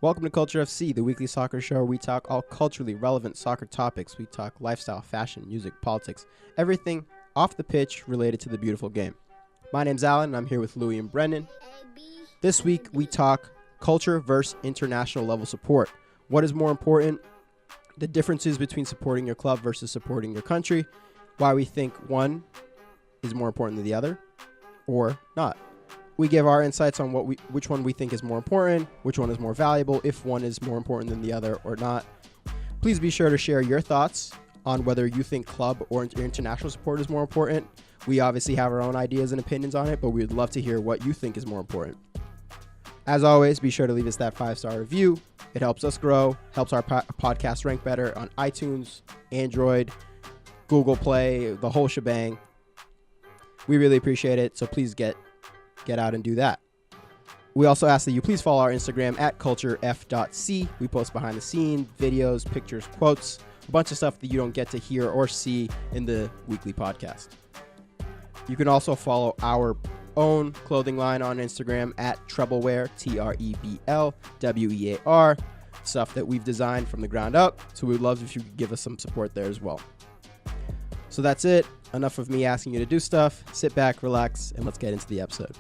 Welcome to Culture FC, the weekly soccer show where we talk all culturally relevant soccer topics. We talk lifestyle, fashion, music, politics, everything off the pitch related to the beautiful game. My name's Alan, and I'm here with Louie and Brendan. This week, we talk culture versus international level support. What is more important? The differences between supporting your club versus supporting your country. Why we think one is more important than the other, or not. We give our insights on which one we think is more important, which one is more valuable, if one is more important than the other or not. Please be sure to share your thoughts on whether you think club or international support is more important. We obviously have our own ideas and opinions on it, but we would love to hear what you think is more important. As always, be sure to leave us that 5-star review. It helps us grow, helps our podcast rank better on iTunes, Android, Google Play, the whole shebang. We really appreciate it, so please get out and do that. We also ask that you please follow our Instagram at culturef.c. We post behind the scenes, videos, pictures, quotes, a bunch of stuff that you don't get to hear or see in the weekly podcast. You can also follow our own clothing line on Instagram at Treblewear, Treblwear, stuff that we've designed from the ground up. So we'd love if you could give us some support there as well. So that's it. Enough of me asking you to do stuff. Sit back, relax, and let's get into the episode.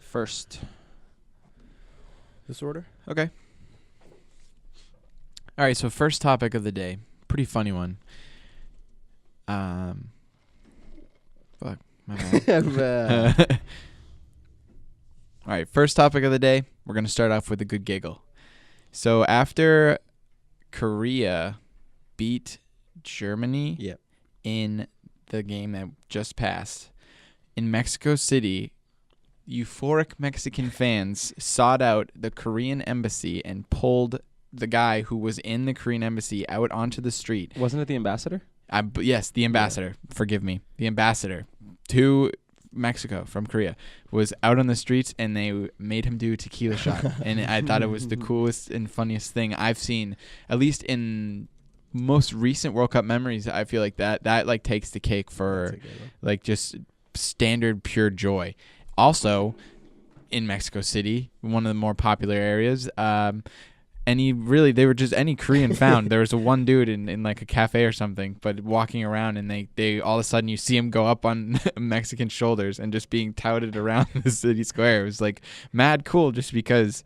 First. This order? Okay. All right, so first topic of the day. Pretty funny one. Fuck. My bad. All right, first topic of the day. We're going to start off with a good giggle. So after Korea beat Germany in the game that just passed, in Mexico City, euphoric Mexican fans sought out the Korean embassy and pulled the guy who was in the Korean embassy out onto the street. Wasn't it the ambassador? Yes, the ambassador. Yeah. Forgive me. The ambassador to Mexico from Korea was out on the streets, and they made him do a tequila shot. And I thought it was the coolest and funniest thing I've seen, at least in most recent World Cup memories. I feel like that like takes the cake for like just standard pure joy. Also, in Mexico City, one of the more popular areas, any Korean found. There was one dude in like a cafe or something, but walking around, and they all of a sudden you see him go up on Mexican shoulders and just being touted around the city square. It was like mad cool, just because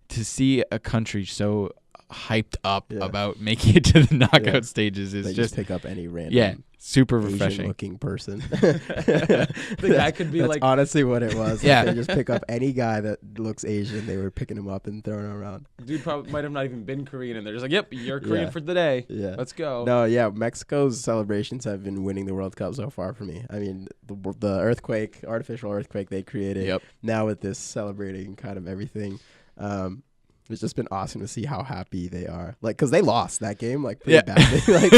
to see a country so hyped up about making it to the knockout stages is just pick up any random super refreshing looking person. The guy could be that's honestly what it was. Yeah. They just pick up any guy that looks Asian. They were picking him up and throwing him around. Dude probably might have not even been Korean, and they're just like, yep, you're Korean for the day. Yeah. Let's go. No, yeah, Mexico's celebrations have been winning the World Cup so far for me. I mean, the artificial earthquake they created, now with this celebrating kind of everything, it's just been awesome to see how happy they are. Like, because they lost that game, like, pretty badly. Like,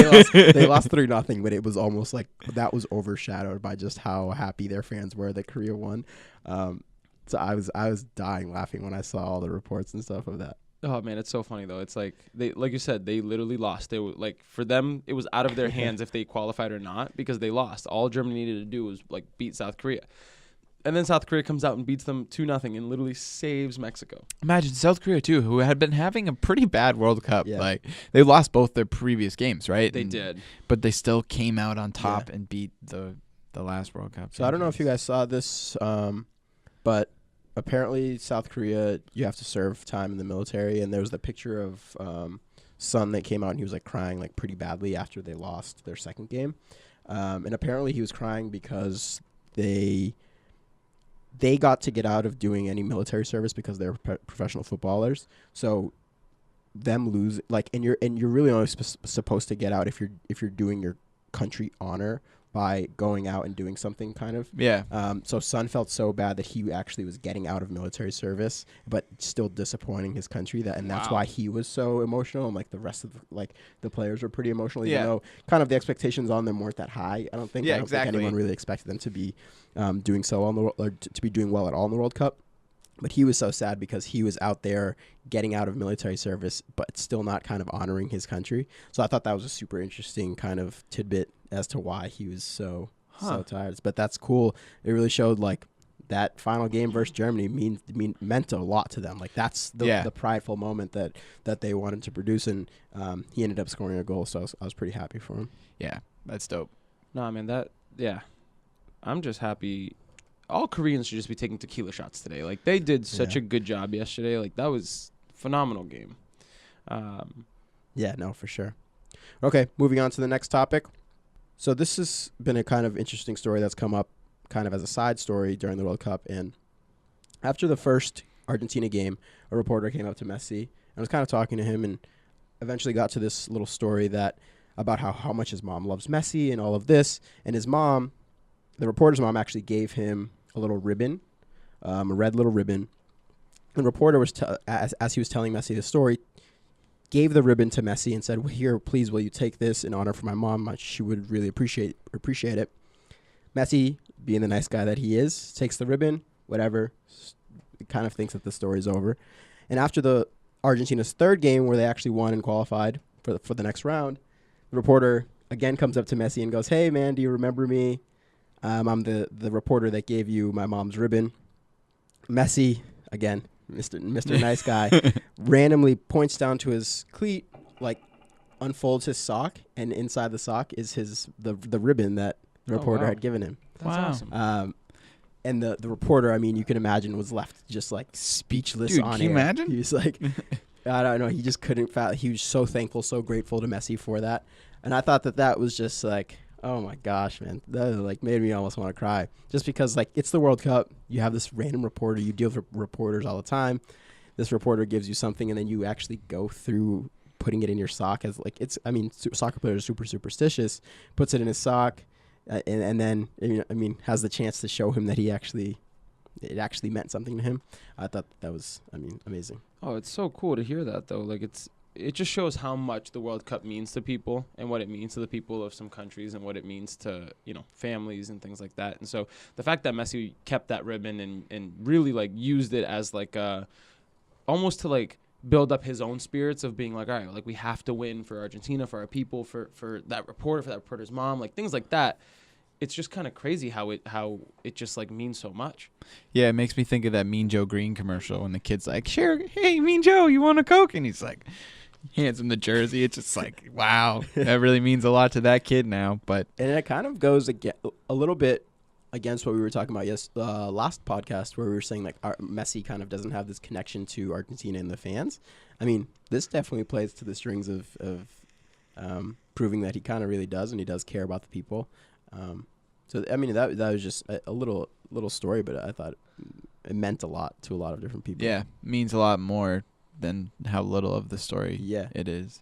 they lost 3-0, but it was almost like that was overshadowed by just how happy their fans were that Korea won. So I was dying laughing when I saw all the reports and stuff of that. Oh man, it's so funny though. It's like like you said, they literally lost. They were like, for them, it was out of their hands if they qualified or not, because they lost. All Germany needed to do was like beat South Korea. And then South Korea comes out and beats them 2-0 and literally saves Mexico. Imagine South Korea, too, who had been having a pretty bad World Cup. Yeah. Like, they lost both their previous games, right? They did. But they still came out on top and beat the last World Cup. So I don't know if you guys saw this, but apparently South Korea, you have to serve time in the military. And there was the picture of Son that came out, and he was like crying like pretty badly after they lost their second game. And apparently he was crying because they got to get out of doing any military service because they're professional footballers. So them lose, like, and you're really only supposed to get out if you're doing your country honor by going out and doing something kind of. Yeah. So Son felt so bad that he actually was getting out of military service, but still disappointing his country. That's why he was so emotional, and like the rest of the players were pretty emotional, even though kind of the expectations on them weren't that high. I don't think anyone really expected them to be doing so to be doing well at all in the World Cup. But he was so sad because he was out there getting out of military service, but still not kind of honoring his country. So I thought that was a super interesting kind of tidbit as to why he was so tired. But that's cool. It really showed like that final game versus Germany meant a lot to them. Like that's the prideful moment that they wanted to produce, and he ended up scoring a goal. So I was pretty happy for him. Yeah, that's dope. No, man, I'm just happy. All Koreans should just be taking tequila shots today. Like they did such a good job yesterday. Like that was a phenomenal game. Yeah, no, for sure. Okay, moving on to the next topic. So this has been a kind of interesting story that's come up kind of as a side story during the World Cup. And after the first Argentina game, a reporter came up to Messi and was kind of talking to him, and eventually got to this little story about how much his mom loves Messi and all of this. And his mom, the reporter's mom, actually gave him a little ribbon, a red little ribbon. The reporter was, as he was telling Messi the story, gave the ribbon to Messi and said, well, "Here, please, will you take this in honor for my mom? She would really appreciate it." Messi, being the nice guy that he is, takes the ribbon, whatever, kind of thinks that the story's over. And after Argentina's third game, where they actually won and qualified for the next round, the reporter again comes up to Messi and goes, "Hey, man, do you remember me? I'm the reporter that gave you my mom's ribbon." Messi, again, Mr. Nice Guy, randomly points down to his cleat, like unfolds his sock, and inside the sock is the ribbon that the reporter had given him. That's awesome. And the reporter, I mean, you can imagine, was left just like speechless. Dude, on can you air. imagine? He was like, I don't know. He just couldn't. He was so thankful, so grateful to Messi for that. And I thought that was just like, oh my gosh, man, that like made me almost want to cry. Just because like it's the World Cup, you have this random reporter, you deal with reporters all the time. This reporter gives you something, and then you actually go through putting it in your sock as like it's. I mean, soccer players are super superstitious. Puts it in his sock, and then has the chance to show him that it actually meant something to him. I thought that was, amazing. Oh, it's so cool to hear that though. Like it just shows how much the World Cup means to people, and what it means to the people of some countries, and what it means to, families and things like that. And so the fact that Messi kept that ribbon and really like used it as like almost to like build up his own spirits of being like, all right, like we have to win for Argentina, for our people, for that reporter, for that reporter's mom, like things like that. It's just kind of crazy how it just like means so much. Yeah, it makes me think of that Mean Joe Green commercial when the kid's like, "Sure, hey Mean Joe, you want a Coke?" And he's like, hands him the jersey. It's just like, wow, that really means a lot to that kid now. But and it kind of goes a little bit against what we were talking about last podcast, where we were saying like Messi kind of doesn't have this connection to Argentina and the fans. I mean, this definitely plays to the strings of proving that he kind of really does, and he does care about the people. So I mean that was just a little story, but I thought it meant a lot to a lot of different people. yeah, means a lot more than how little of the story it is.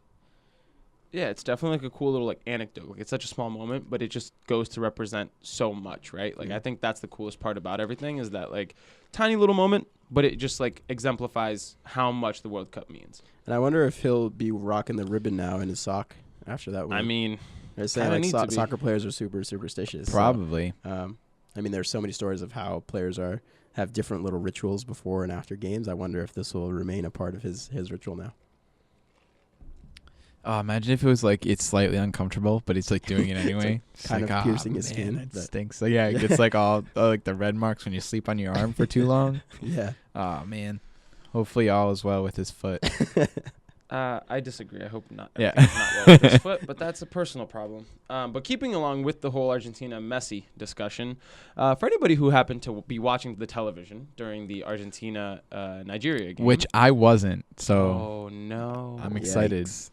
Yeah, it's definitely like a cool little like anecdote. Like it's such a small moment, but it just goes to represent so much, right? Like I think that's the coolest part about everything, is that like tiny little moment, but it just like exemplifies how much the World Cup means. And I wonder if he'll be rocking the ribbon now in his sock after that win. I mean, they're saying like soccer players are super superstitious. Probably. So, I mean, there's so many stories of how players have different little rituals before and after games. I wonder if this will remain a part of his ritual now. Oh, imagine if it was like it's slightly uncomfortable, but he's like doing it anyway. It's like, kind of piercing his skin. That stinks. So yeah, it gets like all like the red marks when you sleep on your arm for too long. Yeah. Oh man. Hopefully all is well with his foot. I disagree. I hope not. Yeah. Not well with his foot, but that's a personal problem. But keeping along with the whole Argentina Messi discussion, for anybody who happened to be watching the television during the Argentina Nigeria game, Which I wasn't, so oh no, I'm excited. Yikes.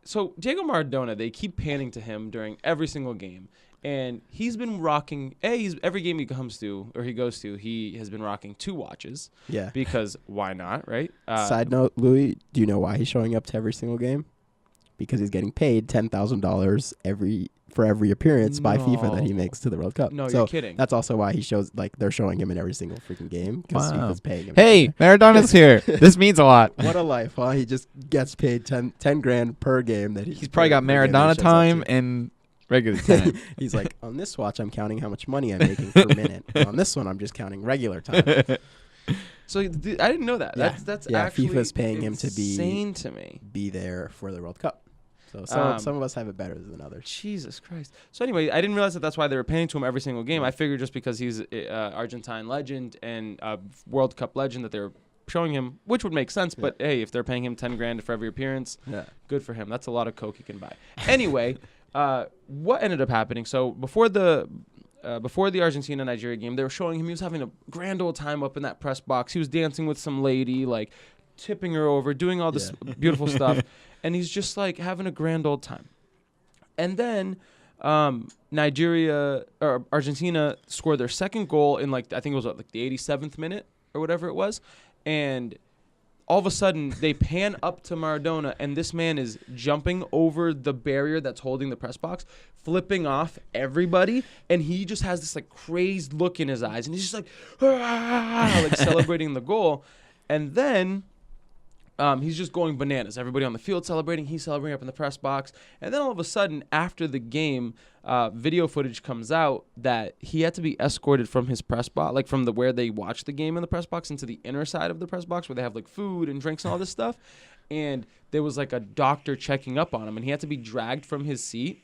So Diego Maradona, they keep panning to him during every single game, and he's been rocking. Every game he goes to, he has been rocking 2 watches. Yeah. Because why not, right? Side note, Louis, do you know why he's showing up to every single game? Because he's getting paid $10,000 for every appearance by FIFA that he makes to the World Cup. No, so you're kidding. That's also why they're showing him in every single freaking game, because Wow. FIFA's paying him. Hey, Maradona's here. This means a lot. What a life, huh? He just gets paid 10 grand per game that He's probably got per game that he Maradona shows up time to. and Regular time. He's like, on this watch, I'm counting how much money I'm making per minute. On this one, I'm just counting regular time. So I didn't know that. Yeah. That's Yeah, actually FIFA's paying him to be- insane to me. Be there for the World Cup. So some of us have it better than others. Jesus Christ. So anyway, I didn't realize that's why they were paying to him every single game. I figured just because he's Argentine legend and a World Cup legend that they were showing him, which would make sense. But hey, if they're paying him $10,000 for every appearance, Yeah. good for him. That's a lot of coke he can buy. Anyway, what ended up happening? So before the Argentina-Nigeria game, they were showing him he was having a grand old time up in that press box. He was dancing with some lady, like tipping her over, doing all this beautiful stuff, and he's just like having a grand old time. And then Argentina scored their second goal in I think it was like the 87th minute or whatever it was, and all of a sudden they pan up to Maradona, and this man is jumping over the barrier that's holding the press box, flipping off everybody, and he just has this like crazed look in his eyes, and he's just like, like celebrating the goal, and then he's just going bananas. Everybody on the field celebrating. He's celebrating up in the press box. And then all of a sudden, after the game, video footage comes out that he had to be escorted from his press box, like from where they watch the game in the press box, into the inner side of the press box where they have like food and drinks and all this stuff. And there was like a doctor checking up on him, and he had to be dragged from his seat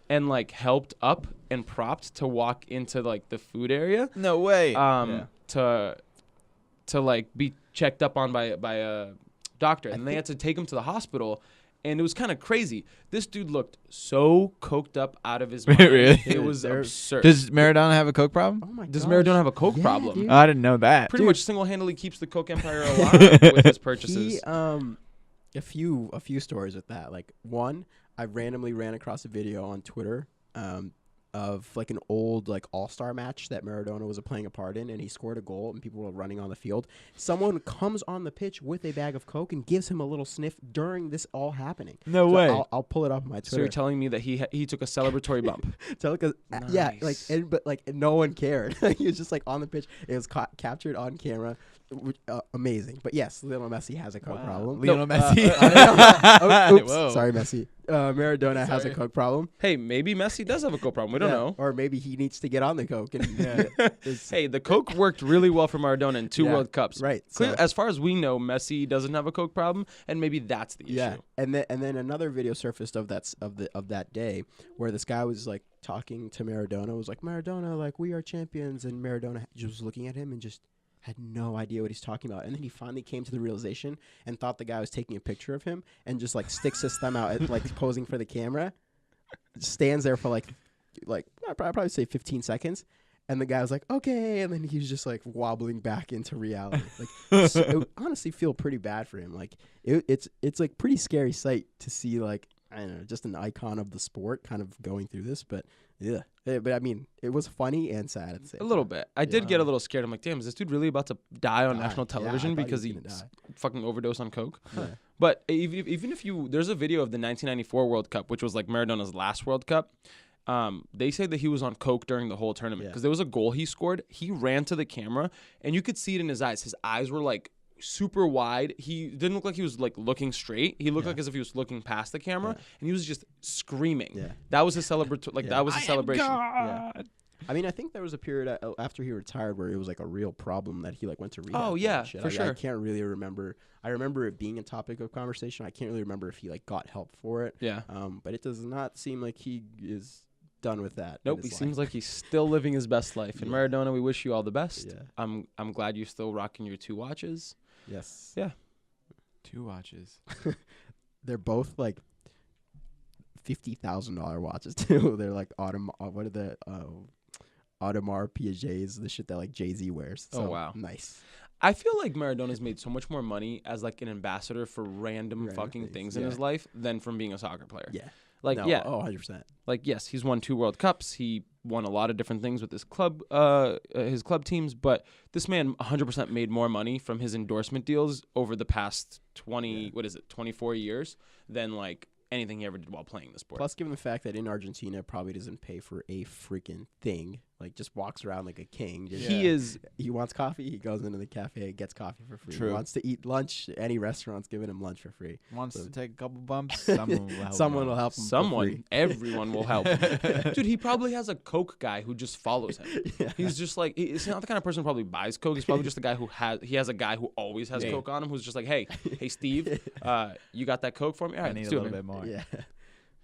and like helped up and propped to walk into like the food area. No way. To like be checked up on by a doctor, and they had to take him to the hospital, and it was kind of crazy. This dude looked so coked up out of his mind. Really? It was absurd. Does Maradona have a coke problem? Oh my Does gosh. Maradona have a coke Yeah, problem? dude. Oh, I didn't know that. Pretty much single-handedly keeps the coke empire alive with his purchases. He a few stories with that. Like one, I randomly ran across a video on Twitter of like an old like all-star match that Maradona was playing a part in, and he scored a goal and people were running on the field. Someone comes on the pitch with a bag of coke and gives him a little sniff during this all happening. No So way. I'll pull it up on my So Twitter. you're telling me that he took a celebratory bump? Yeah, like Nice. but like no one cared. He was just like on the pitch. It was captured on camera. Amazing. But yes, Lionel Messi has a coke problem. Lionel Messi. Oops, Whoa. sorry, Messi. Maradona has a coke problem. Hey, maybe Messi does have a coke problem. We don't Yeah, know. Or maybe he needs to get on the coke. And Hey, the coke worked really well for Maradona in two Yeah, World Cups. right, Clear, so- as far as we know, Messi doesn't have a coke problem, and maybe that's the yeah, issue. and then another video surfaced of that day where this guy was like talking to Maradona. Was like, Maradona, like, we are champions, and Maradona just was looking at him and just had no idea what he's talking about. And then he finally came to the realization and thought the guy was taking a picture of him, and just like sticks his thumb out and like posing for the camera, stands there for like I'd probably say 15 seconds. And the guy was like, okay. And then he was just like wobbling back into reality. Like, so it would honestly feel pretty bad for him. Like it's like pretty scary sight to see, like, I don't know, just an icon of the sport kind of going through this. But yeah, but I mean, it was funny and sad at the same A little time. bit. I did get a little scared. I'm like, damn, is this dude really about to die on national Yeah, I television thought because he he was gonna die. fucking overdosed on coke? Yeah. But even if there's a video of the 1994 World Cup, which was like Maradona's last World Cup. They say that he was on coke during the whole tournament because there was a goal he scored. He ran to the camera, and you could see it in his eyes. His eyes were like super wide. He didn't look like he was like looking straight. He looked like as if he was looking past the camera, and he was just screaming. Yeah. That was his celebration. That was his celebration. Yeah. I mean, I think there was a period after he retired where it was like a real problem that he like went to rehab. Oh, and yeah, shit. for I sure. can't really remember. I remember it being a topic of conversation. I can't really remember if he like got help for it. Yeah. But it does not seem like he is done with that. Nope, he seems like he's still living his best life. And Yeah. Maradona, we wish you all the best. Yeah. I'm glad you're still rocking your 2 watches. Yes. Yeah. 2 watches. They're both like $50,000 watches too. They're like what are the Audemars Piaget's, the shit that like Jay-Z wears. Oh, So, wow. Nice. I feel like Maradona's made so much more money as like an ambassador for random Random fucking things, things in yeah. his life than from being a soccer player. Yeah. Like No, yeah, 100%. like yes, he's won 2 World Cups. He won a lot of different things with his club teams, but this man 100% made more money from his endorsement deals over the past 24 years than like anything he ever did while playing the sport. Plus, given the fact that in Argentina it probably doesn't pay for a freaking thing like just walks around like a king. Just, He is. He wants coffee. He goes into the cafe, gets coffee for free. True. He wants to eat lunch. Any restaurant's giving him lunch for free. Wants So- to take a couple bumps. Someone will help. Someone him will out. help him. For Someone, free. everyone will help. Dude, he probably has a Coke guy who just follows him. Yeah. He's just like, he's not the kind of person who probably buys Coke. He's probably just the guy who has a guy who always has Yeah. Coke on him, who's just like, hey, Steve, you got that Coke for me? All I right, need let's a do it, little man. bit more.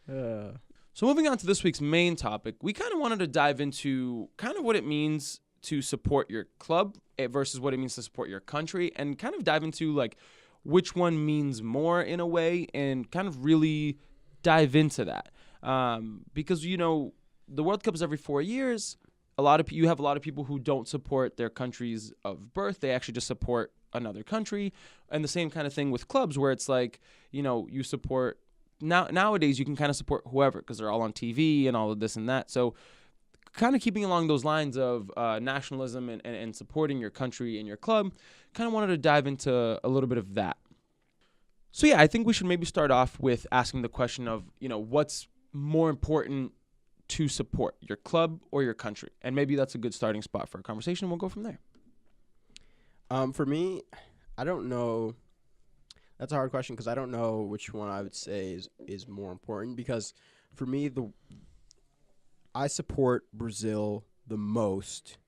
Yeah. So moving on to this week's main topic, we kind of wanted to dive into kind of what it means to support your club versus what it means to support your country, and kind of dive into like which one means more in a way, and kind of really dive into that. Because, you know, the World Cup is every 4 years. You have a lot of people who don't support their countries of birth. They actually just support another country. And the same kind of thing with clubs, where it's like, you know, you support nowadays you can kind of support whoever because they're all on TV and all of this and that. So kind of keeping along those lines of nationalism and supporting your country and your club, kind of wanted to dive into a little bit of that. So yeah, I think we should maybe start off with asking the question of, you know, what's more important to support, your club or your country? And maybe that's a good starting spot for a conversation. We'll go from there. For me, I don't know. That's a hard question because I don't know which one I would say is more important, because for me, I support Brazil the most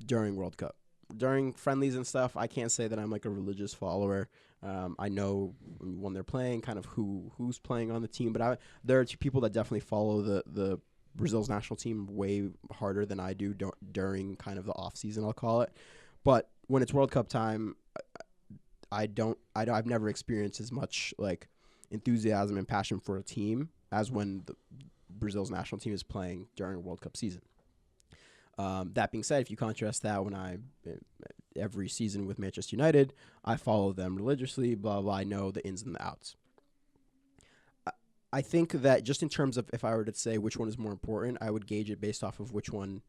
during World Cup. During friendlies and stuff, I can't say that I'm like a religious follower. I know when they're playing, kind of who's playing on the team, but there are two people that definitely follow the Brazil's national team way harder than I do during kind of the off season, I'll call it. But when it's World Cup time, I've never experienced as much like enthusiasm and passion for a team as when Brazil's national team is playing during World Cup season. That being said, if you contrast that every season with Manchester United, I follow them religiously, blah, blah, I know the ins and the outs. I think that just in terms of if I were to say which one is more important, I would gauge it based off of which one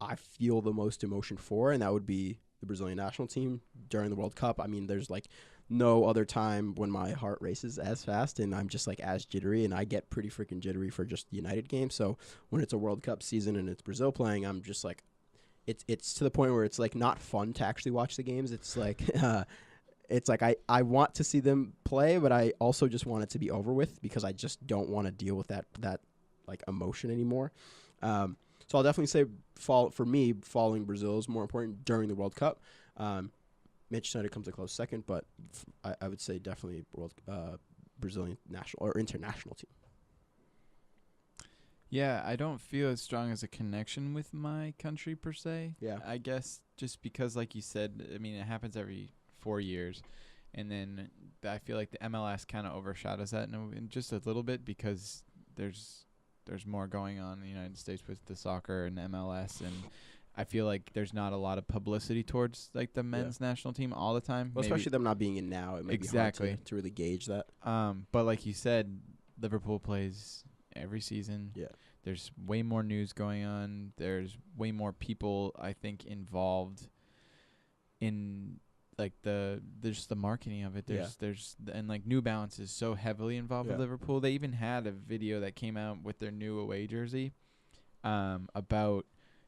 I feel the most emotion for, and that would be the Brazilian national team during the World Cup. I mean, there's like no other time when my heart races as fast and I'm just like as jittery, and I get pretty freaking jittery for just the United game. So when it's a World Cup season and it's Brazil playing, I'm just like, it's to the point where it's like not fun to actually watch the games. It's like it's like I want to see them play, but I also just want it to be over with because I just don't want to deal with that like emotion anymore. So I'll definitely say for me, following Brazil is more important during the World Cup. Manchester United comes a close second, but I would say definitely Brazilian national or international team. Yeah, I don't feel as strong as a connection with my country per se. Yeah. I guess just because, like you said, I mean, it happens every 4 years. And then I feel like the MLS kind of overshadows that in just a little bit because there's more going on in the United States with the soccer and the MLS, and I feel like there's not a lot of publicity towards like the men's national team all the time. Well, especially them not being in now, it may be hard to really gauge that. But like you said, Liverpool plays every season. Yeah. There's way more news going on. There's way more people, I think, involved in like there's the marketing of it. There's and like New Balance is so heavily involved with Liverpool. They even had a video that came out with their new away jersey about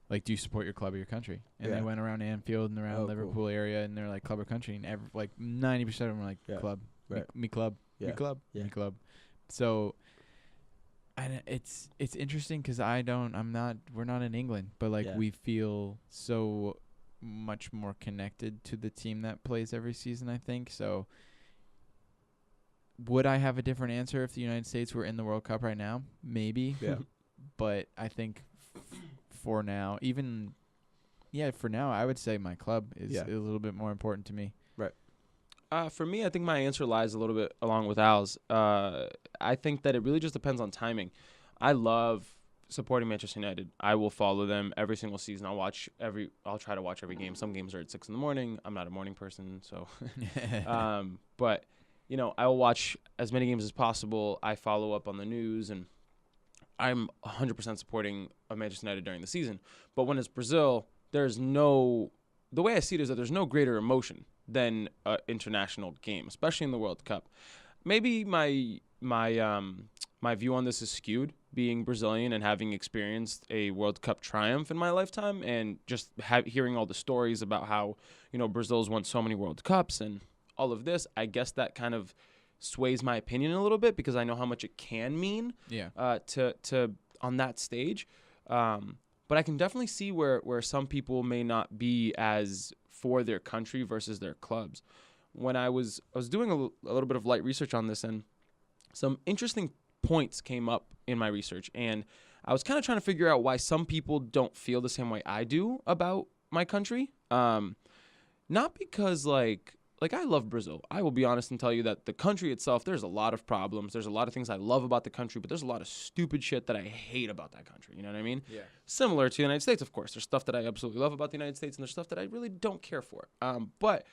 like, do you support your club or your country? And they went around Anfield and around Liverpool area, and they're like club or country, and like 90% of them were like club, me club, me club, me club. So, and it's interesting because we're not in England, but like we feel so much more connected to the team that plays every season, I think. So, would I have a different answer if the United States were in the World Cup right now? Maybe. Yeah. But I think for now, for now, I would say my club is a little bit more important to me. Right. For me, I think my answer lies a little bit along with Al's. I think that it really just depends on timing. I love supporting Manchester United. I will follow them every single season. I'll try to watch every game. Some games are at 6 a.m. I'm not a morning person, so. But you know, I will watch as many games as possible. I follow up on the news, and I'm 100% supporting of Manchester United during the season. But when it's Brazil, the way I see it is that there's no greater emotion than an international game, especially in the World Cup. Maybe my my view on this is skewed, being Brazilian and having experienced a World Cup triumph in my lifetime, and just hearing all the stories about how, Brazil's won so many World Cups and all of this. I guess that kind of sways my opinion a little bit because I know how much it can mean to on that stage. But I can definitely see where some people may not be as for their country versus their clubs. When I was doing a little bit of light research on this, and some interesting points came up in my research, and I was kind of trying to figure out why some people don't feel the same way I do about my country. Not because like I love Brazil. I will be honest and tell you that the country itself, there's a lot of problems. There's a lot of things I love about the country, but there's a lot of stupid shit that I hate about that country. You know what I mean? Yeah. Similar to the United States, of course. There's stuff that I absolutely love about the United States, and there's stuff that I really don't care for. But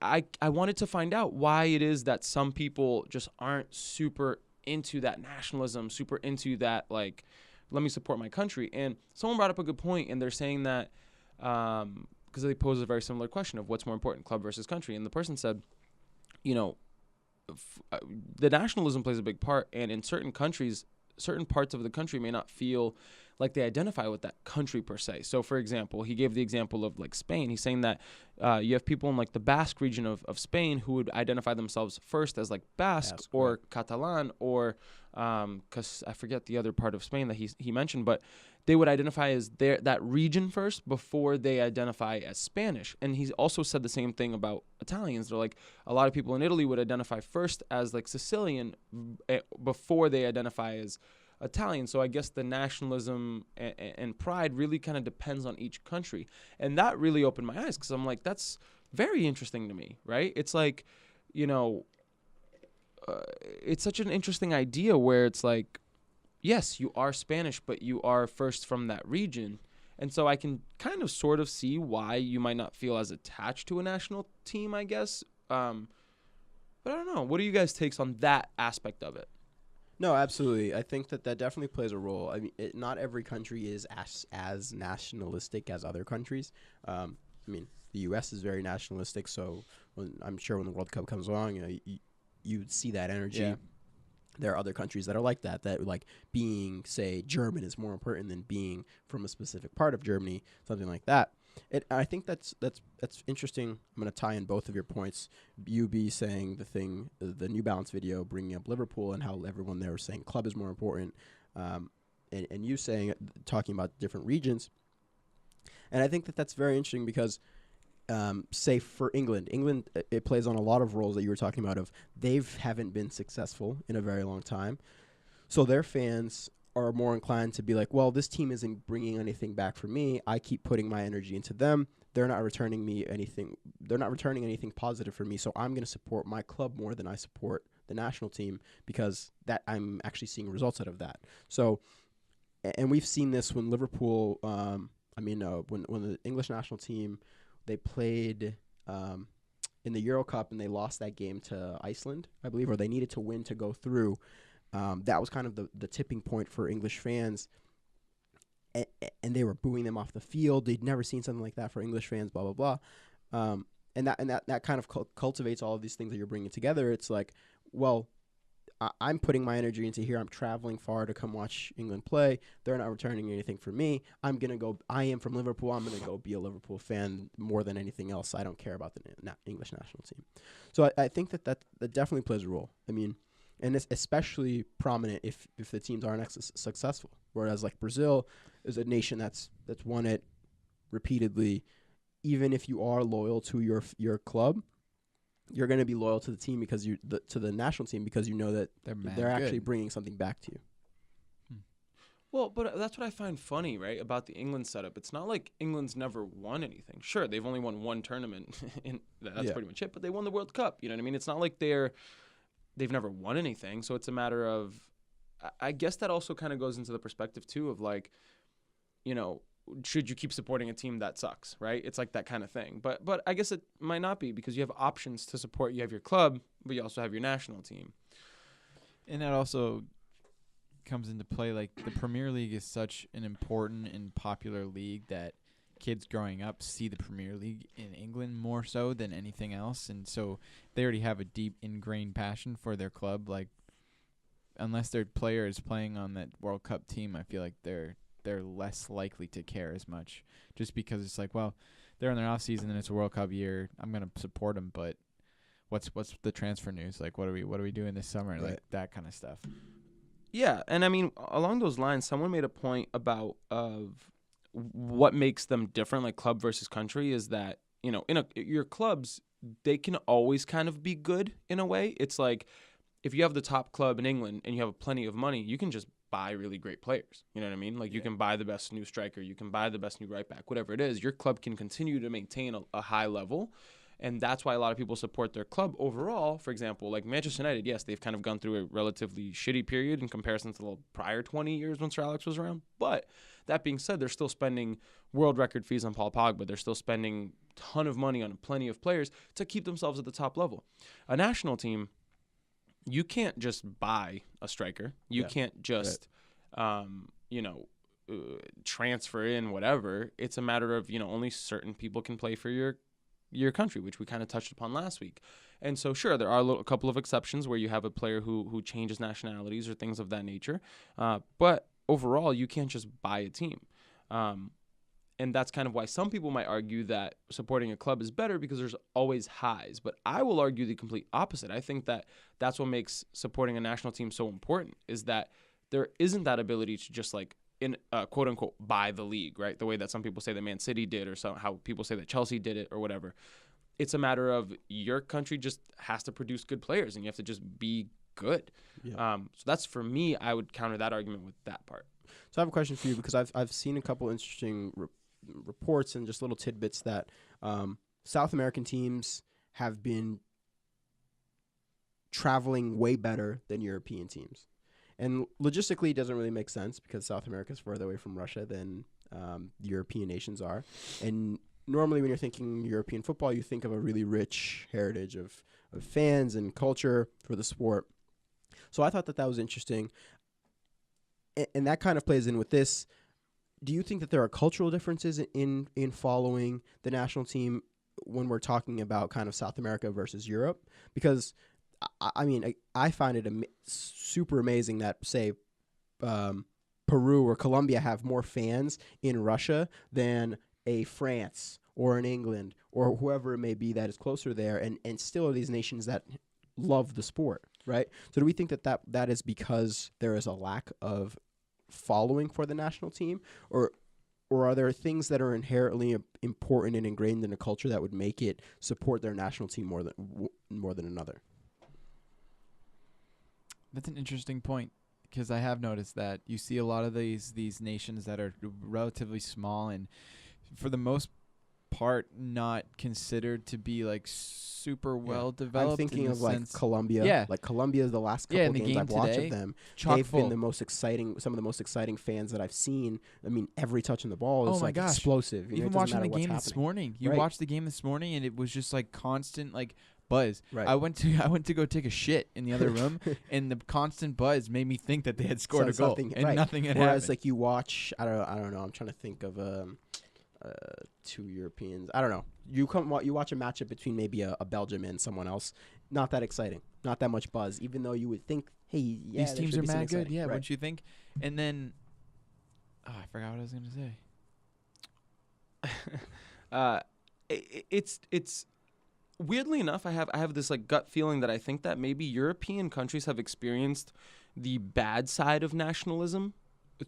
I wanted to find out why it is that some people just aren't super into that nationalism, super into that, like, let me support my country. And someone brought up a good point, and they're saying that because they posed a very similar question of what's more important, club versus country. And the person said, the nationalism plays a big part, and in certain countries, certain parts of the country may not feel like they identify with that country per se. So, for example, he gave the example of like Spain. He's saying that you have people in like the Basque region of Spain who would identify themselves first as like Basque or right. Catalan or because I forget the other part of Spain that he mentioned, but they would identify as that region first before they identify as Spanish. And he's also said the same thing about Italians. They're like, a lot of people in Italy would identify first as like Sicilian before they identify as Italian. So I guess the nationalism and pride really kind of depends on each country. And that really opened my eyes because I'm like, that's very interesting to me, right? It's like, it's such an interesting idea where it's like, yes, you are Spanish, but you are first from that region. And so I can kind of sort of see why you might not feel as attached to a national team, I guess. But I don't know. What are you guys' takes on that aspect of it? No, absolutely. I think that definitely plays a role. I mean, not every country is as nationalistic as other countries. I mean, the U.S. is very nationalistic, so I'm sure when the World Cup comes along, you'd see that energy. Yeah. There are other countries that are like that like being, say, German is more important than being from a specific part of Germany, something like that. I think that's interesting. I'm going to tie in both of your points. You be saying the New Balance video, bringing up Liverpool and how everyone there was saying club is more important, and you talking about different regions. And I think that's very interesting because, say for England, it plays on a lot of roles that you were talking about of haven't been successful in a very long time. So their fans are more inclined to be like, well, this team isn't bringing anything back for me. I keep putting my energy into them. They're not returning me anything. They're not returning anything positive for me. So I'm going to support my club more than I support the national team because that I'm actually seeing results out of that. So, and we've seen this when Liverpool, when the English national team, they played in the Euro Cup and they lost that game to Iceland, I believe, or they needed to win to go through. That was kind of the tipping point for English fans, and they were booing them off the field. They'd never seen something like that for English fans, blah, blah, blah. And that kind of cultivates all of these things that you're bringing together. It's like, well, I'm putting my energy into here. I'm traveling far to come watch England play. They're not returning anything for me. I am from Liverpool. I'm going to go be a Liverpool fan more than anything else. I don't care about the English national team. So I think that definitely plays a role. I mean, and it's especially prominent if the teams aren't successful. Whereas like Brazil is a nation that's won it repeatedly. Even if you are loyal to your club, you're going to be loyal to the team because to the national team because you know that they're actually bringing something back to you. Well, but that's what I find funny, right, about the England setup. It's not like England's never won anything. Sure, they've only won one tournament, and that's pretty much it. But they won the World Cup. You know what I mean? It's not like they've never won anything. So it's a matter of, I guess that also kind of goes into the perspective too of like, should you keep supporting a team that sucks, right? It's like that kind of thing. But I guess it might not be because you have options to support. You have your club, but you also have your national team. And that also comes into play. Like the Premier League is such an important and popular league that kids growing up see the Premier League in England more so than anything else. And so they already have a deep ingrained passion for their club. Like unless their player is playing on that World Cup team, I feel like they're less likely to care as much, just because it's like, well, they're in their off season and it's a World Cup year. I'm gonna support them, but what's the transfer news? Like, what are we doing this summer? Right. Like that kind of stuff. Yeah, and I mean, along those lines, someone made a point about of what makes them different, like club versus country, is that your clubs, they can always kind of be good in a way. It's like if you have the top club in England and you have plenty of money, you can just buy really great players. You know what I mean? Like you can buy the best new striker, you can buy the best new right back, whatever it is. Your club can continue to maintain a high level. And that's why a lot of people support their club overall. For example, like Manchester United, yes, they've kind of gone through a relatively shitty period in comparison to the prior 20 years when Sir Alex was around. But that being said, they're still spending world record fees on Paul Pogba. They're still spending a ton of money on plenty of players to keep themselves at the top level. A national team, you can't just buy a striker. You can't just, transfer in whatever. It's a matter of, only certain people can play for your country, which we kind of touched upon last week. And so, sure, there are a couple of exceptions where you have a player who changes nationalities or things of that nature. But overall, you can't just buy a team. And that's kind of why some people might argue that supporting a club is better because there's always highs. But I will argue the complete opposite. I think that that's what makes supporting a national team so important, is that there isn't that ability to just like in quote unquote buy the league, right? The way that some people say that Man City did, or how people say that Chelsea did it, or whatever. It's a matter of your country just has to produce good players, and you have to just be good. Yeah. So that's, for me, I would counter that argument with that part. So I have a question for you, because I've seen a couple interesting reports and just little tidbits that South American teams have been traveling way better than European teams. And logistically, it doesn't really make sense because South America is further away from Russia than the European nations are. And normally when you're thinking European football, you think of a really rich heritage of fans and culture for the sport. So I thought that was interesting. And that kind of plays in with this. Do you think that there are cultural differences in following the national team when we're talking about kind of South America versus Europe? Because I mean, I find it super amazing that, say, Peru or Colombia have more fans in Russia than a France or an England or whoever it may be that is closer there, and still are these nations that love the sport, right? So do we think that is because there is a lack of following for the national team, or are there things that are inherently important and ingrained in a culture that would make it support their national team more than another? That's an interesting point, because I have noticed that you see a lot of these nations that are relatively small and, for the most part, not considered to be like super well developed. I'm thinking of sense. Colombia. Yeah, like Colombia, the last couple the games I've watched of them, they've been some of the most exciting fans that I've seen. I mean, every touch on the ball is explosive. Even watching the game this morning, you watched the game this morning, and it was just like constant buzz. Right. I went to go take a shit in the other room, and the constant buzz made me think that they had scored a goal, and nothing had happened. Whereas, like, you watch, I don't know. I'm trying to think of two Europeans. I don't know. You watch a matchup between maybe a Belgium and someone else. Not that exciting. Not that much buzz. Even though you would think, hey, yeah, these teams are mad good. Yeah, right. Wouldn't you think? And then, I forgot what I was going to say. It's weirdly enough, I have this like gut feeling that I think that maybe European countries have experienced the bad side of nationalism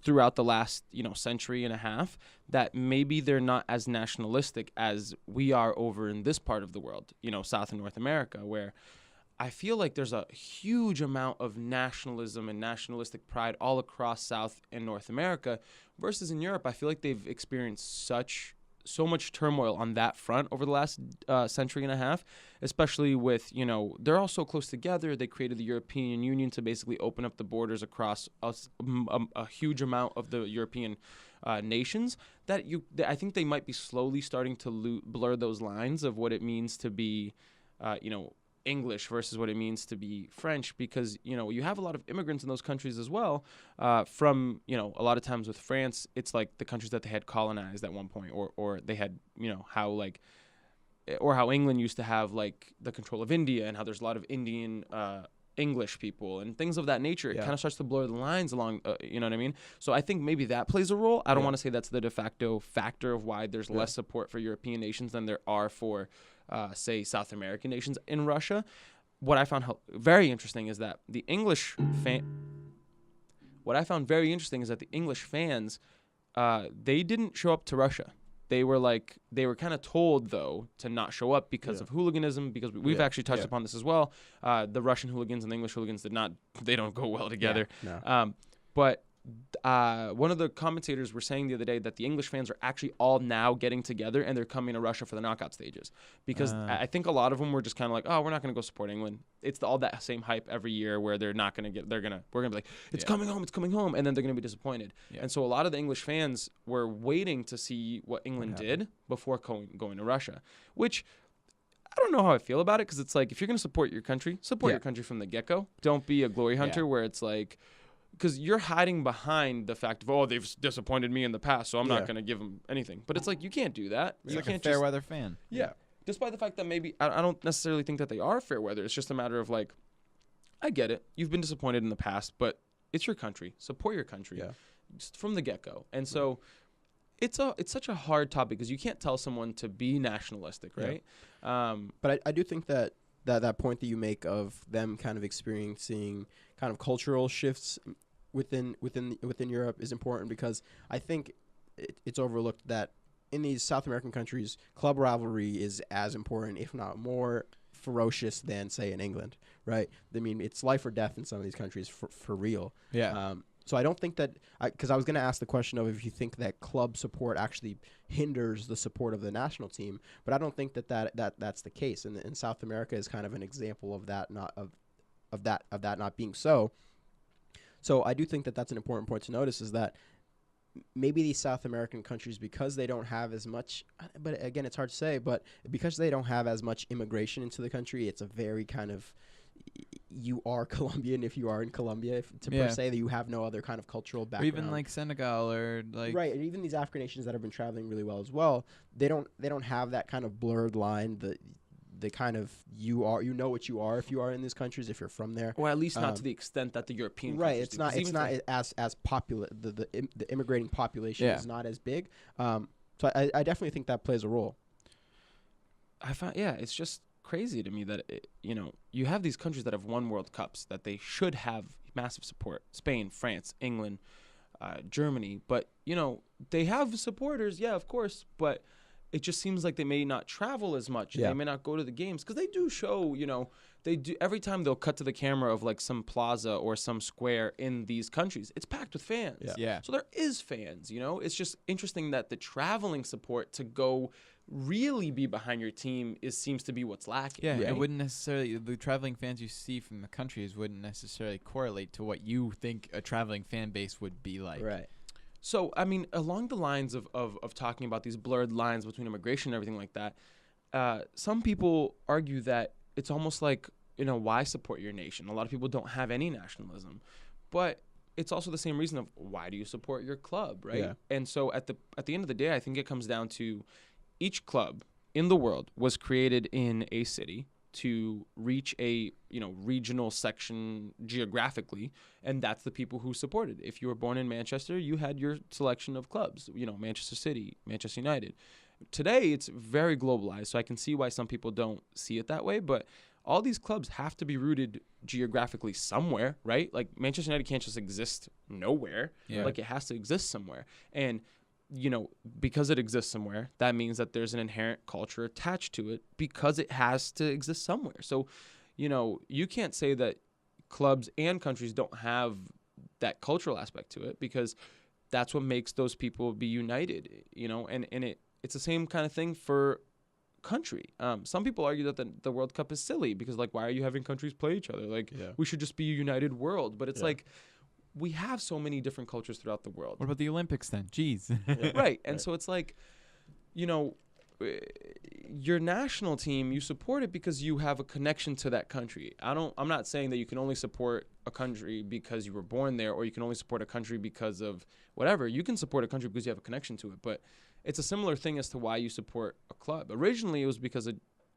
throughout the last, century and a half, that maybe they're not as nationalistic as we are over in this part of the world, South and North America, where I feel like there's a huge amount of nationalism and nationalistic pride all across South and North America, versus in Europe, I feel like they've experienced so much turmoil on that front over the last century and a half, especially with, they're all so close together. They created the European Union to basically open up the borders across a huge amount of the European nations, that I think they might be slowly starting to blur those lines of what it means to be, English versus what it means to be French, because you have a lot of immigrants in those countries as well. From a lot of times with France, it's like the countries that they had colonized at one point, or they had how England used to have like the control of India, and how there's a lot of Indian English people and things of that nature. It Yeah. kind of starts to blur the lines along, you know what I mean? So I think maybe that plays a role. I don't Yeah. want to say that's the de facto factor of why there's Yeah. less support for European nations than there are for, say, South American nations in Russia. What I found very interesting is that the English what I found very interesting is that the English fans, they didn't show up to Russia. They were kind of told, though, to not show up because Yeah. of hooliganism, because we've Yeah. actually touched Yeah. upon this as well. The Russian hooligans and the English hooligans they don't go well together. No. But one of the commentators were saying the other day that the English fans are actually all now getting together and they're coming to Russia for the knockout stages, because I think a lot of them were just kind of like, oh, we're not going to go support England. It's all that same hype every year where we're going to be like, it's coming home, and then they're going to be disappointed. Yeah. And so a lot of the English fans were waiting to see what England did before going to Russia, which I don't know how I feel about it, because it's like, if you're going to support your country, support Yeah. your country from the get-go. Don't be a glory hunter where it's like, because you're hiding behind the fact of, oh, they've disappointed me in the past, so I'm Yeah. not going to give them anything. But it's like, you can't do that. It's You like a can't fair just, weather fan. yeah. Despite the fact that maybe, I don't necessarily think that they are fair weather. It's just a matter of like, I get it. You've been disappointed in the past, but it's your country. Support your country Yeah. just from the get-go. And so it's such a hard topic, because you can't tell someone to be nationalistic, right? But I do think that point that you make of them kind of experiencing kind of cultural shifts within Europe is important, because I think it's overlooked that in these South American countries, club rivalry is as important, if not more ferocious than, say, in England, right? I mean, it's life or death in some of these countries for real. Yeah. So I don't think that, because I was going to ask the question of if you think that club support actually hinders the support of the national team, but I don't think that's the case. And in South America is kind of an example of that, of that not being so. So I do think that that's an important point to notice, is that maybe these South American countries, because they don't have as much, but again, it's hard to say, but because they don't have as much immigration into the country, it's a very kind of, you are Colombian if you are in Colombia, per se, that you have no other kind of cultural Or background. even like Senegal or like Right, and even these African nations that have been traveling really well as well, they don't have that kind of blurred line, the kind of, you know what you are if you are in these countries, if you're from there. Or at least not to the extent that the European Right, countries it's do. not 'Cause it's even not if as popular, the immigrating population Yeah. is not as big. So I definitely think that plays a role. I find, it's just crazy to me that you have these countries that have won World Cups that they should have massive support. Spain, France, England, Germany, but they have supporters, yeah, of course, but it just seems like they may not travel as much. Yeah. They may not go to the games, because they do show, they do, every time they'll cut to the camera of like some plaza or some square in these countries, it's packed with fans. Yeah. So there is fans, it's just interesting that the traveling support to go really be behind your team seems to be what's lacking. Yeah, right? it wouldn't necessarily, the traveling fans you see from the countries wouldn't necessarily correlate to what you think a traveling fan base would be like. Right. So, I mean, along the lines of talking about these blurred lines between immigration and everything like that, some people argue that it's almost like, why support your nation? A lot of people don't have any nationalism. But it's also the same reason of, why do you support your club, right? Yeah. And so at the end of the day, I think it comes down to each club in the world was created in a city to reach a regional section geographically, and that's the people who supported. If you were born in Manchester, you had your selection of clubs, Manchester City, Manchester United. Today it's very globalized, so I can see why some people don't see it that way, but all these clubs have to be rooted geographically somewhere, right? Like Manchester United can't just exist nowhere. Yeah. Like it has to exist somewhere. And because it exists somewhere, that means that there's an inherent culture attached to it, because it has to exist somewhere. So, you can't say that clubs and countries don't have that cultural aspect to it, because that's what makes those people be united, and it's the same kind of thing for country. Some people argue that the World Cup is silly, because like, why are you having countries play each other? Like, we should just be a united world. But it's like, we have so many different cultures throughout the world. What about the Olympics then? Jeez. Right. And so it's like, your national team, you support it because you have a connection to that country. I'm not saying that you can only support a country because you were born there, or you can only support a country because of whatever. You can support a country because you have a connection to it, but it's a similar thing as to why you support a club. Originally, it was because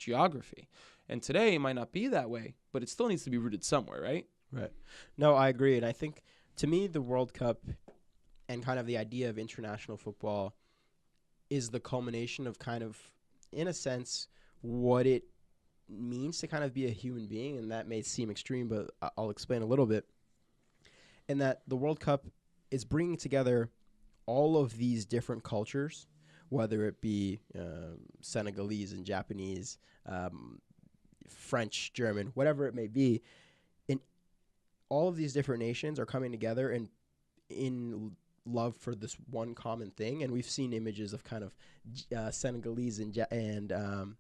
geography. And today it might not be that way, but it still needs to be rooted somewhere, right? Right. No, I agree. And I think, to me, the World Cup and kind of the idea of international football is the culmination of kind of, in a sense, what it means to kind of be a human being. And that may seem extreme, but I'll explain a little bit. And that the World Cup is bringing together all of these different cultures, whether it be Senegalese and Japanese, French, German, whatever it may be. And all of these different nations are coming together and in love for this one common thing. And we've seen images of kind of Senegalese and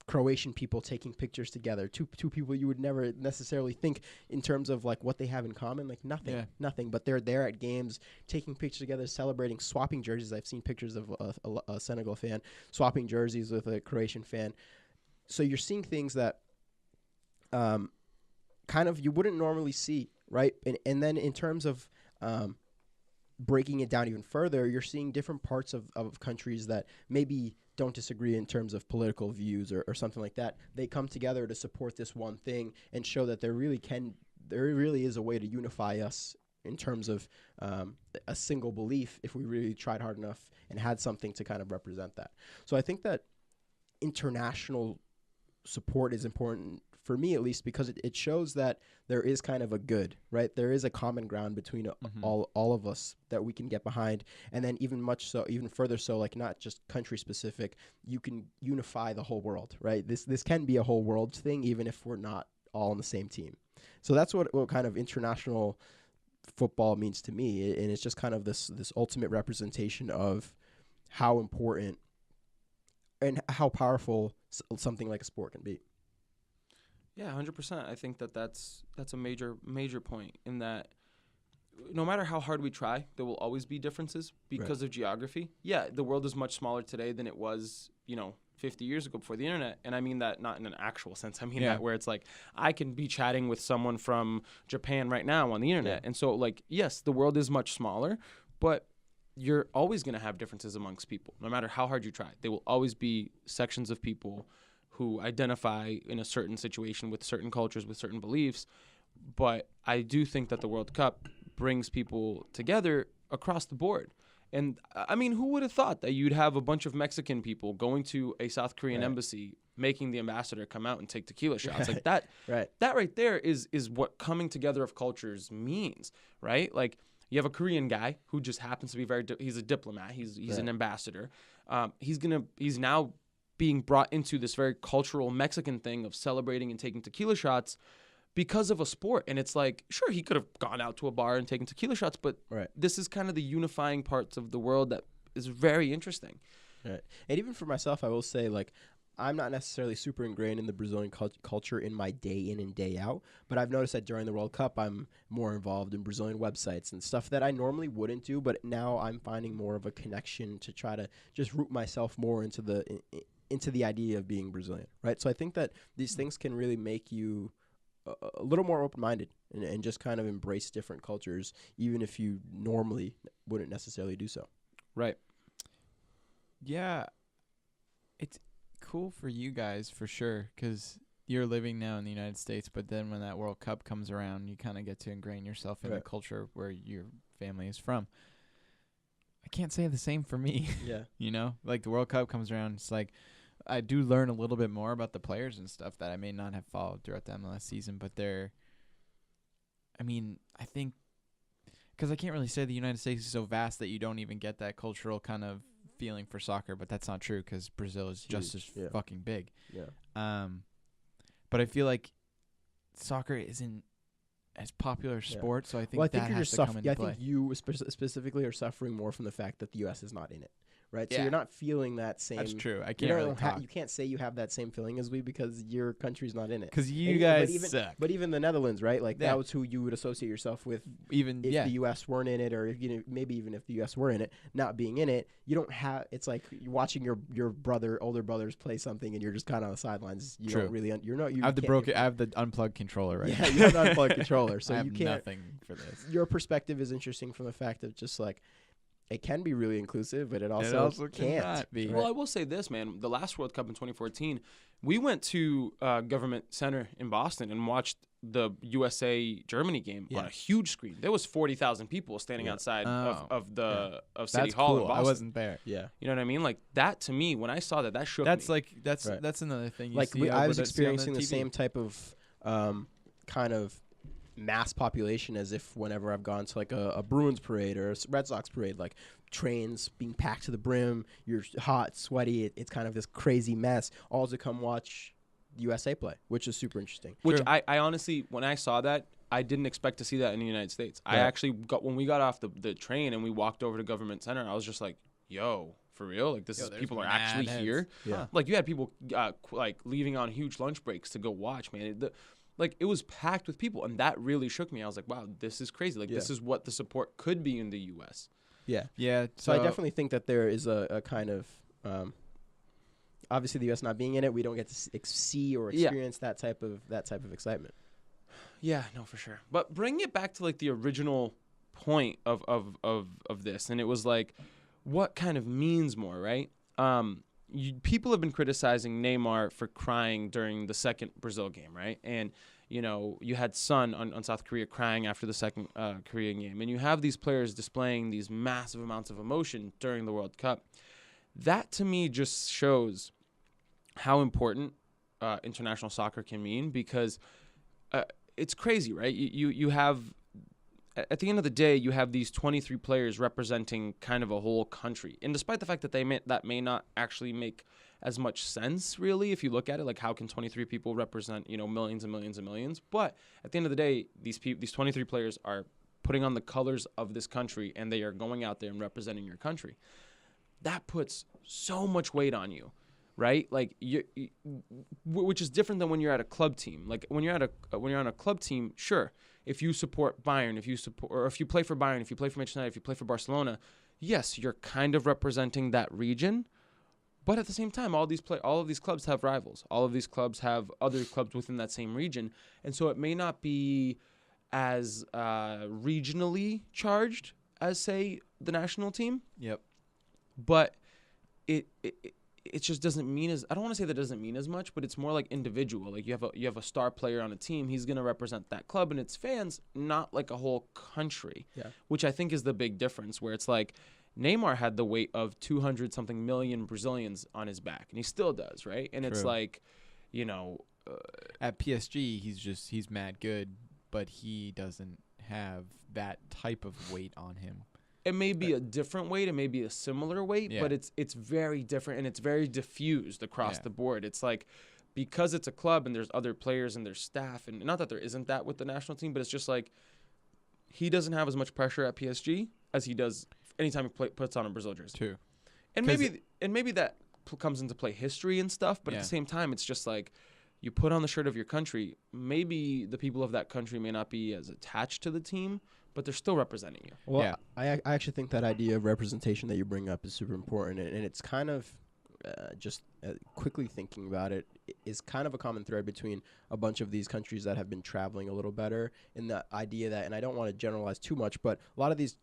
Croatian people taking pictures together. Two people you would never necessarily think in terms of like what they have in common, like nothing. But they're there at games, taking pictures together, celebrating, swapping jerseys. I've seen pictures of a Senegal fan swapping jerseys with a Croatian fan. So you're seeing things that kind of you wouldn't normally see, right? And then in terms of breaking it down even further, you're seeing different parts of countries that maybe don't disagree in terms of political views or something like that. They come together to support this one thing and show that there really is a way to unify us in terms of a single belief if we really tried hard enough and had something to kind of represent that. So I think that international support is important, for me at least, because it shows that there is kind of a good, right? There is a common ground between all of us that we can get behind. And then even further so, like not just country specific, you can unify the whole world, right? This can be a whole world thing, even if we're not all on the same team. So that's what kind of international football means to me. And it's just kind of this ultimate representation of how important and how powerful something like a sport can be. Yeah, 100%. I think that's a major point in that no matter how hard we try, there will always be differences because of geography. Yeah, the world is much smaller today than it was, 50 years ago before the internet. And I mean that not in an actual sense. I mean that where it's like I can be chatting with someone from Japan right now on the internet. Yeah. And so like, yes, the world is much smaller, but you're always going to have differences amongst people, no matter how hard you try. There will always be sections of people who identify in a certain situation with certain cultures, with certain beliefs. But I do think that the World Cup brings people together across the board. And I mean, who would have thought that you'd have a bunch of Mexican people going to a South Korean embassy, making the ambassador come out and take tequila shots like that? That right there is what coming together of cultures means, right? Like, you have a Korean guy who just happens to be he's a diplomat. He's an ambassador. He's now being brought into this very cultural Mexican thing of celebrating and taking tequila shots because of a sport. And it's like, sure, he could have gone out to a bar and taken tequila shots, but this is kind of the unifying parts of the world that is very interesting. Right. And even for myself, I will say, like, I'm not necessarily super ingrained in the Brazilian culture in my day in and day out, but I've noticed that during the World Cup, I'm more involved in Brazilian websites and stuff that I normally wouldn't do, but now I'm finding more of a connection to try to just root myself more into the idea of being Brazilian, right? So I think that these things can really make you a little more open-minded and just kind of embrace different cultures, even if you normally wouldn't necessarily do so. Right. Yeah. It's cool for you guys for sure, because you're living now in the United States, but then when that World Cup comes around, you kind of get to ingrain yourself in the culture where your family is from. I can't say the same for me. Yeah. Like the World Cup comes around, it's like I do learn a little bit more about the players and stuff that I may not have followed throughout the MLS season, but I think because I can't really say the United States is so vast that you don't even get that cultural kind of feeling for soccer, but that's not true because Brazil is just as fucking big. Yeah. But I feel like soccer isn't as popular a sport, so I think that has to come into play. I think you specifically are suffering more from the fact that the U.S. is not in it. Right, so you're not feeling that same. That's true. I can't really talk. You can't say you have that same feeling as we because your country's not in it. Because you guys suck. But even the Netherlands, right? Like that was who you would associate yourself with. Even if the U.S. weren't in it, or if, maybe even if the U.S. were in it, not being in it, you don't have. It's like you're watching your older brothers play something, and you're just kind of on the sidelines. You don't really. You're not. You I have the unplugged controller right now. Yeah, you have the unplugged controller, so I have you can't. Nothing for this. Your perspective is interesting from the fact of just like. it can be really inclusive, but it also can't. cannot be. right? Well, I will say this, man. The last World Cup in 2014, we went to Government Center in Boston and watched the USA-Germany game on Yeah. a huge screen. There was 40,000 people standing Yeah. outside Oh, of City That's Hall in cool. Boston. I wasn't there. Yeah. You know what I mean? Like that to me, when I saw that, that shook That's me. like that's Right. that's another thing. You Like see I over was see on experiencing the TV. same type of kind of mass population as if whenever I've gone to like a Bruins parade or a Red Sox parade, like trains being packed to the brim, you're hot, sweaty, it's kind of this crazy mess, all to come watch USA play, which is super interesting. Which True. I honestly, when I saw that, I didn't expect to see that in the United States. I Right. actually got when we got off the train and we walked over to Government Center, I was just like, "Yo, for real? Like this Yo, is there's people are mad actually heads. here." Yeah. Like you had people like leaving on huge lunch breaks to go watch, man. Like it was packed with people, and that really shook me. I was like, "Wow, this is crazy! Like this Yeah. is what the support could be in the U.S." Yeah. Yeah. So I definitely think that there is a kind of obviously the U.S. not being in it, we don't get to see or Yeah. experience that type of excitement. Yeah, no, for sure. But bring it back to like the original point of this, and it was like, what kind of means more, right? People have been criticizing Neymar for crying during the second Brazil game, right? And you know, you had Son on South Korea crying after the second Korean game, and you have these players displaying these massive amounts of emotion during the World Cup. That to me just shows how important international soccer can mean, because it's crazy, right? You have, at the end of the day, you have these 23 players representing kind of a whole country, and despite the fact that that may not actually make as much sense, really, if you look at it, like how can 23 people represent millions and millions and millions? But at the end of the day, these 23 players are putting on the colors of this country, and they are going out there and representing your country. That puts so much weight on you, right? Like which is different than when you're at a club team. Like when you're on a club team, sure, if you support Bayern, if you play for Bayern, if you play for Manchester United, if you play for Barcelona, yes, you're kind of representing that region. But at the same time, all of these clubs have rivals. All of these clubs have other clubs within that same region, and so it may not be as regionally charged as, say, the national team. Yep. But it just doesn't mean as, I don't want to say that it doesn't mean as much, but it's more like individual. Like you have a star player on a team, he's going to represent that club and its fans, not like a whole country. Yeah. Which I think is the big difference, where it's like Neymar had the weight of 200 something million Brazilians on his back, and he still does, right? And it's True. like, At PSG, he's mad good, but he doesn't have that type of weight on him. it may be a different weight, it may be a similar weight, Yeah. but it's very different, and it's very diffused across Yeah. the board. It's like, because it's a club and there's other players and there's staff, and not that there isn't that with the national team, but it's just like he doesn't have as much pressure at PSG as he does anytime he puts on a Brazil jersey. Too. And 'Cause maybe that comes into play history and stuff, but at Yeah. the same time, it's just like you put on the shirt of your country. Maybe the people of that country may not be as attached to the team, but they're still representing you. Well, Yeah. I actually think that idea of representation that you bring up is super important, and it's kind of just quickly thinking about it is kind of a common thread between a bunch of these countries that have been traveling a little better, in the idea that, and I don't want to generalize too much, but a lot of these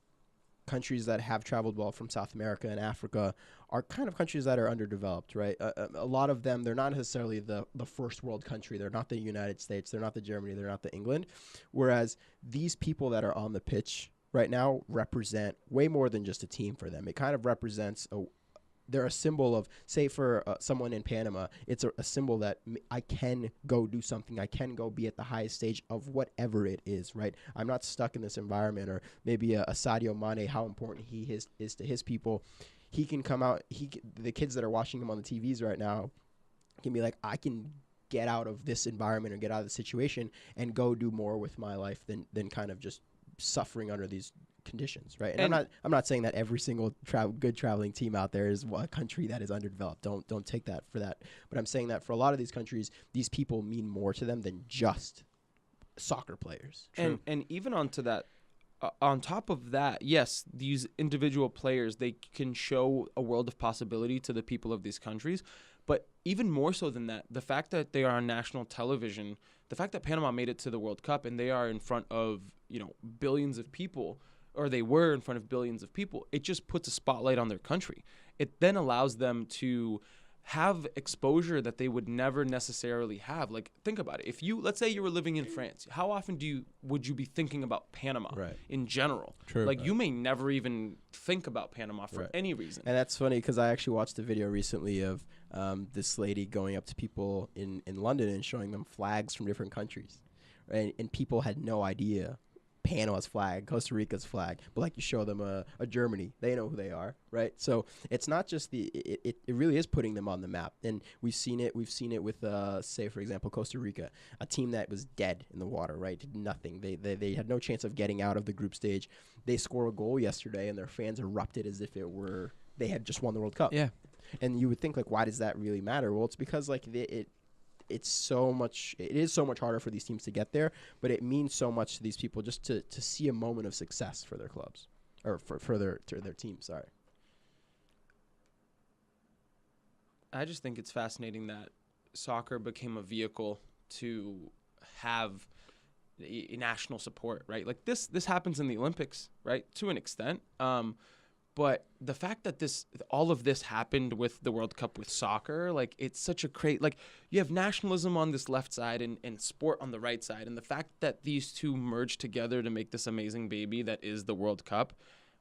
countries that have traveled well from South America and Africa are kind of countries that are underdeveloped, right? A lot of them, they're not necessarily the first world country. They're not the United States. They're not the Germany. They're not the England. Whereas these people that are on the pitch right now represent way more than just a team for them. It kind of represents they're a symbol of, say, for someone in Panama, it's a symbol that I can go do something. I can go be at the highest stage of whatever it is, right? I'm not stuck in this environment. Or maybe a Sadio Mane, how important he is to his people. He can come out. The kids that are watching him on the TVs right now can be like, I can get out of this environment or get out of the situation and go do more with my life than kind of just suffering under these conditions, right? And I'm not saying that every single good traveling team out there is a country that is underdeveloped. Don't take that for that. But I'm saying that for a lot of these countries, these people mean more to them than just soccer players. And even onto that, on top of that, yes, these individual players, they can show a world of possibility to the people of these countries. But even more so than that, the fact that they are on national television, the fact that Panama made it to the World Cup and they are in front of billions of people, or they were in front of billions of people, it just puts a spotlight on their country. It then allows them to have exposure that they would never necessarily have. Like, think about it. If you, let's say you were living in France, how often would you be thinking about Panama in general? True. Like, you may never even think about Panama for any reason. And that's funny because I actually watched a video recently of this lady going up to people in London and showing them flags from different countries. Right? And people had no idea Panama's flag, Costa Rica's flag, but like you show them a Germany, they know who they are, right? So it's not just it really is putting them on the map, and we've seen it with say for example Costa Rica, a team that was dead in the water, right? Did nothing. They had no chance of getting out of the group stage. They score a goal yesterday, and their fans erupted as if they had just won the World Cup. Yeah, and you would think like, why does that really matter? Well, it's because like it is so much harder for these teams to get there, but it means so much to these people just to see a moment of success for their clubs or for their team. Sorry. I just think it's fascinating that soccer became a vehicle to have national support, right? Like this happens in the Olympics, right? To an extent. But the fact that all of this happened with the World Cup with soccer, like it's such a like you have nationalism on this left side and sport on the right side. And the fact that these two merged together to make this amazing baby that is the World Cup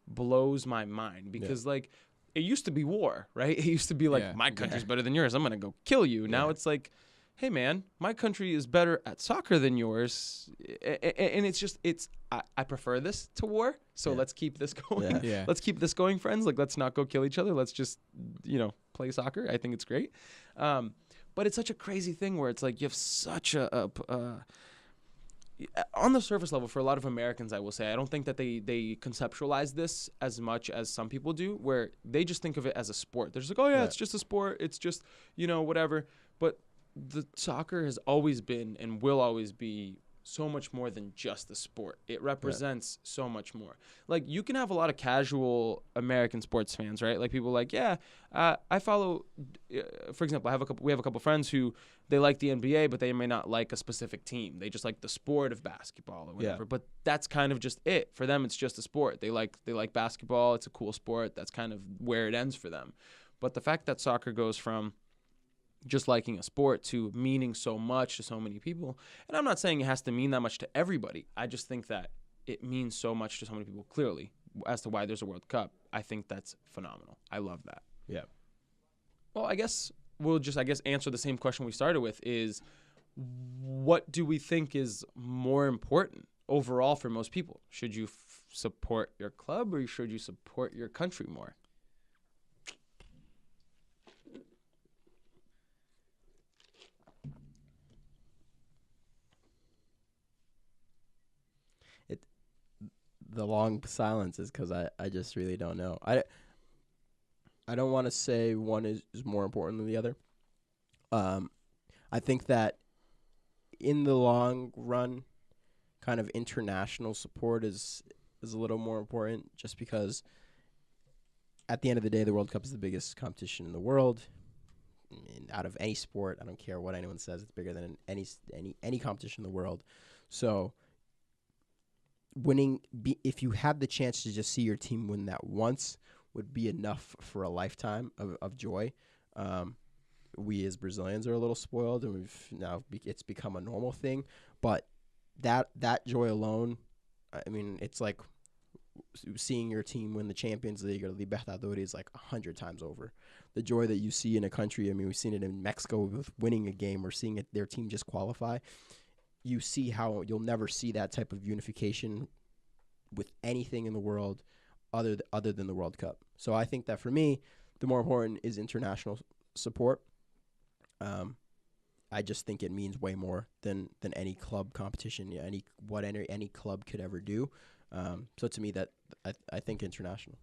blows my mind because like it used to be war, right? It used to be like my country's better than yours. I'm going to go kill you. Now it's like, hey man, my country is better at soccer than yours. And I prefer this to war. So let's keep this going. Yeah. Let's keep this going, friends. Like, let's not go kill each other. Let's just, play soccer. I think it's great. But it's such a crazy thing where it's like you have such on the surface level, for a lot of Americans, I will say, I don't think that they conceptualize this as much as some people do, where they just think of it as a sport. They're just like, oh yeah, it's just a sport. It's just, whatever. But the soccer has always been and will always be so much more than just a sport. It represents so much more. Like, you can have a lot of casual American sports fans, right? Like, people like, I follow, for example, we have a couple friends who they like the NBA, but they may not like a specific team. They just like the sport of basketball or whatever. But that's kind of just it. For them, it's just a sport. They like basketball. It's a cool sport. That's kind of where it ends for them. But the fact that soccer goes from just liking a sport to meaning so much to so many people. And I'm not saying it has to mean that much to everybody. I just think that it means so much to so many people, clearly, as to why there's a World Cup. I think that's phenomenal. I love that. Yeah. Well, I guess we'll just, answer the same question we started with is, what do we think is more important overall for most people? Should you support your club or should you support your country more? The long silence is because I just really don't know. I don't want to say one is more important than the other. I think that in the long run, kind of international support is a little more important, just because at the end of the day, the World Cup is the biggest competition in the world. I mean, out of any sport, I don't care what anyone says, it's bigger than any competition in the world. So if you had the chance to just see your team win that once, would be enough for a lifetime of joy. We as Brazilians are a little spoiled, and it's become a normal thing. But that joy alone, I mean, it's like seeing your team win the Champions League or Libertadores like 100 times over. The joy that you see in a country, I mean, we've seen it in Mexico with winning a game or seeing their team just qualify. You see how you'll never see that type of unification with anything in the world other than the World Cup. So I think that for me, the more important is international support. I just think it means way more than any club competition, any club could ever do. So to me, that I think international.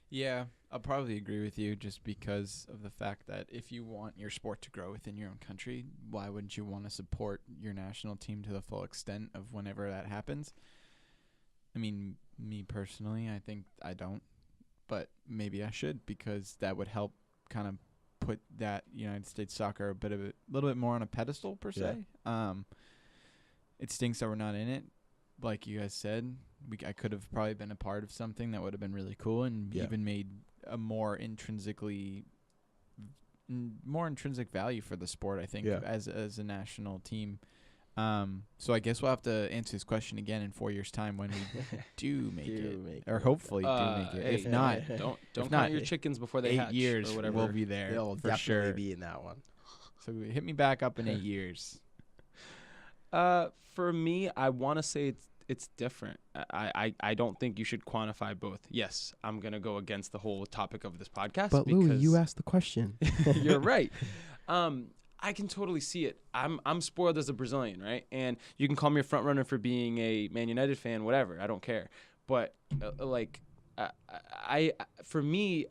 Yeah, I'll probably agree with you, just because of the fact that if you want your sport to grow within your own country, why wouldn't you want to support your national team to the full extent of whenever that happens? I mean, me personally, I think I don't, but maybe I should, because that would help kind of put that United States soccer a little bit more on a pedestal per se. It stinks that we're not in it. like you guys said, I could have probably been a part of something that would have been really cool and Yeah. even made a more intrinsic value for the sport, I think, Yeah. as a national team. So I guess we'll have to answer this question again in 4 years' time when we do make it, or hopefully do make it. Hey, If not, don't if count not, your chickens before they 8 hatch years or whatever. we'll be there They'll for definitely sure. be in that one. So hit me back up in 8 years. For me, I want to say it's different. I don't think you should quantify both. Yes, I'm gonna go against the whole topic of this podcast. But because Louis, you asked the question. you're right. I can totally see it. I'm spoiled as a Brazilian, right? And you can call me a front runner for being a Man United fan, whatever. I don't care. But for me,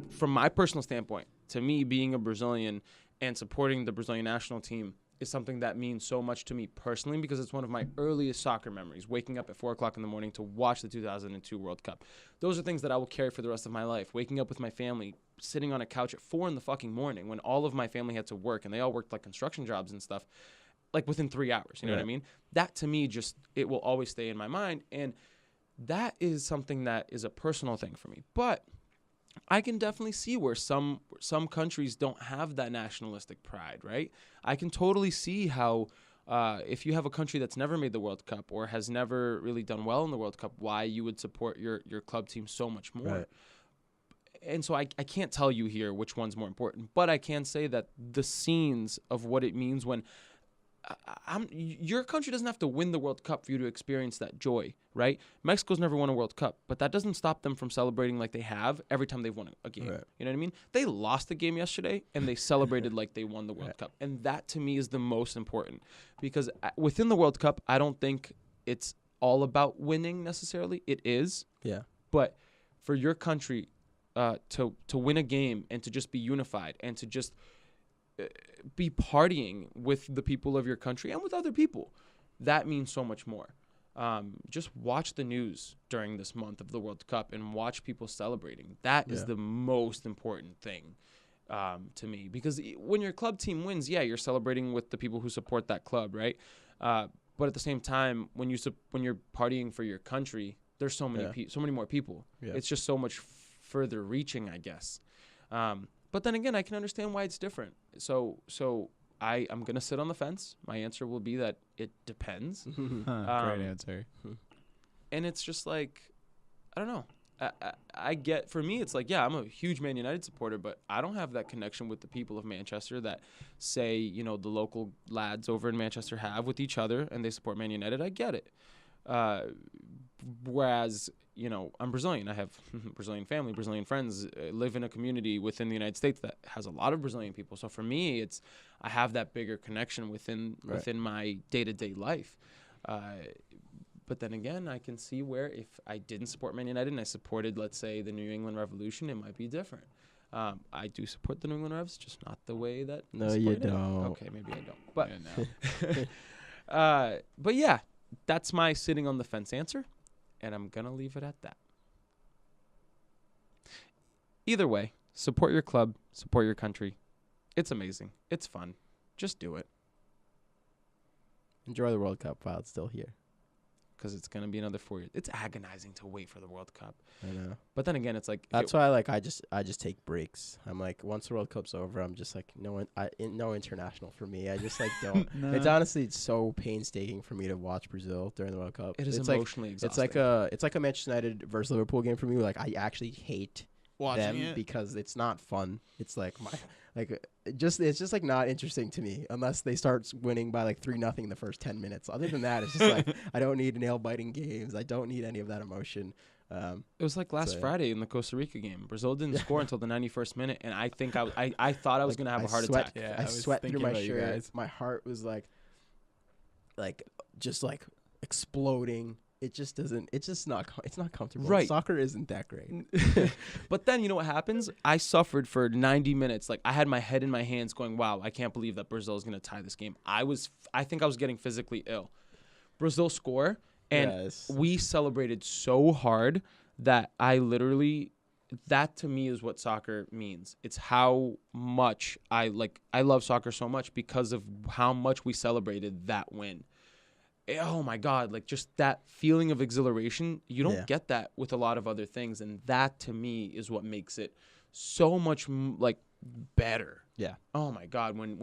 from my personal standpoint, to me, being a Brazilian and supporting the Brazilian national team is something that means so much to me personally because it's one of my earliest soccer memories, waking up at 4 o'clock in the morning to watch the 2002 World Cup. Those are things that I will carry for the rest of my life. Waking up with my family, sitting on a couch at 4 in the fucking morning when all of my family had to work and they all worked like construction jobs and stuff, like within 3 hours. You know what I mean? That to me it will always stay in my mind. And that is something that is a personal thing for me. But I can definitely see where some countries don't have that nationalistic pride, right? I can totally see how if you have a country that's never made the World Cup or has never really done well in the World Cup, why you would support your club team so much more. Right. And so I can't tell you here which one's more important, but I can say that the scenes of what it means when your country doesn't have to win the World Cup for you to experience that joy, right? Mexico's never won a World Cup, but that doesn't stop them from celebrating like they have every time they've won a game. Right. You know what I mean? They lost the game yesterday, and they celebrated like they won the World Cup. And that, to me, is the most important. Because within the World Cup, I don't think it's all about winning necessarily. It is. Yeah. But for your country to win a game and to just be unified and to just be partying with the people of your country and with other people, that means so much more. Just watch the news during this month of the World Cup and watch people celebrating. That is the most important thing to me, because when your club team wins, you're celebrating with the people who support that club, right? But at the same time, when you're partying for your country, there's so many more people. Yeah. It's just so much further reaching, I guess. But then again, I can understand why it's different. So I'm going to sit on the fence. My answer will be that it depends. Great answer. And it's just like, I don't know. I get, for me, it's like, I'm a huge Man United supporter, but I don't have that connection with the people of Manchester that say, the local lads over in Manchester have with each other, and they support Man United. I get it. Whereas, I'm Brazilian. I have Brazilian family, Brazilian friends, live in a community within the United States that has a lot of Brazilian people. So for me, I have that bigger connection within my day-to-day life. But then again, I can see where if I didn't support Man United and I supported, let's say, the New England Revolution, it might be different. I do support the New England Revs, just not the way that. No, you don't. Okay, maybe I don't. But Yeah, no. but yeah, that's my sitting on the fence answer, and I'm gonna leave it at that. Either way, support your club, support your country. It's amazing. It's fun. Just do it, Enjoy the World Cup while it's still here. because it's gonna be another 4 years. It's agonizing to wait for the World Cup. I know. But then again, it's like That's why, I just take breaks. I'm like, once the World Cup's over, I'm just like, no international for me. I just don't. No. It's so painstaking for me to watch Brazil during the World Cup. it is it's emotionally exhausting. it's like a Manchester United versus Liverpool game for me. Like, I actually hate them because it's not fun. It's like it's just like not interesting to me unless they start winning by 3-0 in the first 10 minutes. Other than that, it's just like I don't need nail biting games. I don't need any of that emotion. It was like last Friday in the Costa Rica game. Brazil didn't score until the 91st minute, and I think I thought I was gonna have a heart attack. Yeah, I was sweat through thinking my about you shirt. guys. My heart was just exploding. It just doesn't. It's just not. It's not comfortable. Right. Soccer isn't that great. But then you know what happens? I suffered for 90 minutes. I had my head in my hands going, wow, I can't believe that Brazil is going to tie this game. I think I was getting physically ill. Brazil score, and Yes. we celebrated so hard that that to me is what soccer means. It's how much I love soccer so much because of how much we celebrated that win. oh my God, like just that feeling of exhilaration, you don't Yeah. get that with a lot of other things. And that to me is what makes it so much like better. Yeah. Oh my God. When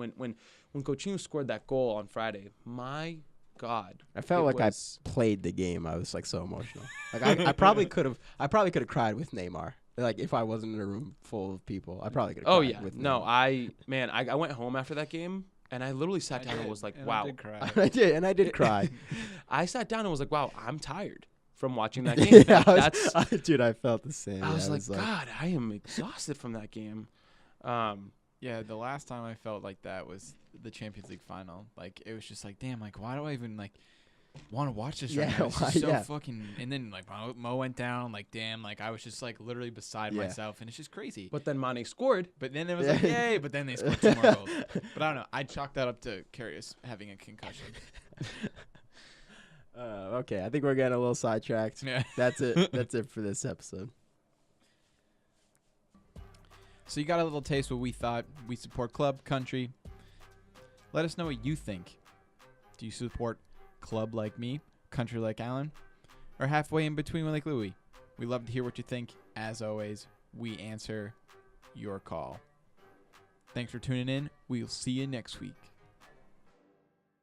Coutinho scored that goal on Friday, my God. I felt it like was- I played the game. I was like so emotional. Like I probably could have cried with Neymar. Like if I wasn't in a room full of people, I probably could have Oh cried yeah. with No, Neymar. I went home after that game and I literally sat down and was like, wow. I did cry. I did cry. I sat down and was like, wow, I'm tired from watching that game. Yeah, Dude, I felt the same. I Yeah, was it like, God, I am exhausted from that game. Yeah, the last time I felt like that was the Champions League final. Like it was just like, damn, like why do I even like want to watch this right Yeah, now? It's why- just so yeah. fucking. And then like Mo went down. Like damn, like I was just like literally beside Yeah. myself, and it's just crazy. But then Mane scored. But then it was Yeah. like, yay! But then they scored 2 more goals. But I don't know. I'd chalk that up to Karius having a concussion. Okay, I think we're getting a little sidetracked. Yeah. That's it. That's it for this episode. So you got a little taste what we thought. We support club, country. Let us know what you think. Do you support club like me, country like Alan, or halfway in between like Louis? We love to hear what you think. As always, we answer your call. Thanks for tuning in. We'll see you next week.